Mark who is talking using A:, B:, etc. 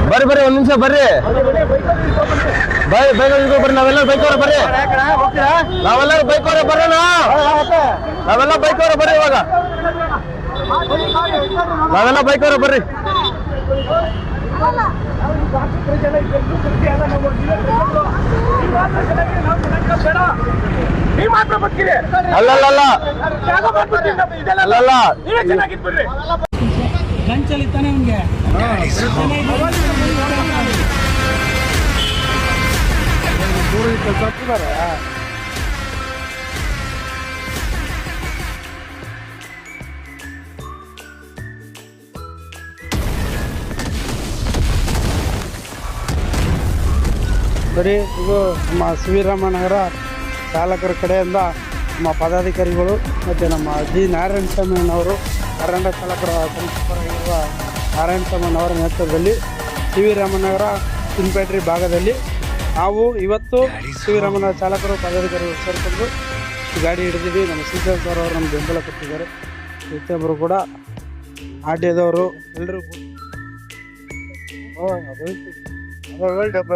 A: ಬರ್ರಿ ಬರ್ರಿ ಒಂದ್ ನಿಮಿಷ ಬರ್ರಿ ಬೈಕ್ ಬರ್ರಿ ನಾವೆಲ್ಲರೂ ಬೈಕ್ ಅವರ ಬರ್ರಿ ನಾವೆಲ್ಲರೂ ಬೈಕ್ ಅವರ ಬರೋಣ ನಾವೆಲ್ಲ ಬೈಕ್ ಅವರ ಬರ್ರಿ ಇವಾಗ ನಾವೆಲ್ಲ ಬೈಕ್ ಅವರ ಬರ್ರಿ ಅಲ್ಲಲ್ಲ ಅಲ್ಲಲ್ಲ
B: ಲಂಚಲ್ಲಿ ತಾನೆ ಅವನಿಗೆ
C: ಬರೀ ಇದು ನಮ್ಮ ಶ್ರೀರಾಮನಗರ ಚಾಲಕರ ಕಡೆಯಿಂದ ನಮ್ಮ ಪದಾಧಿಕಾರಿಗಳು ಮತ್ತು ನಮ್ಮ ಜಿ ನಾರಾಯಣ ಸ್ವಾಮಿಯವರು ಅರಣ್ಯ ಚಾಲಕರ ಸಂಸ್ಥೆಪರವಾಗಿರುವ ನಾರಾಯಣ ಸ್ವಾಮಿಯವರ ನೇತೃತ್ವದಲ್ಲಿ ಶ್ರೀರಾಮನಗರ ಚಿನ್ಪೇಟ್ರಿ ಭಾಗದಲ್ಲಿ ನಾವು ಇವತ್ತು ಶ್ರೀರಾಮನ ಚಾಲಕರು ಪದಾಧಿಕಾರಿಗಳು ಸೇರಿಕೊಂಡು ಗಾಡಿ ಹಿಡಿದಿವಿ. ನಮ್ಮ ಶ್ರೀಧರ್ ಸರ್ ಅವರು ನಮ್ಗೆ ಬೆಂಬಲ ಕೊಟ್ಟಿದ್ದಾರೆ. ಪ್ರತಿಯೊಬ್ಬರು ಕೂಡ ಆಡ್ಯದವರು ಎಲ್ಲರೂ ಡಬ್ಬ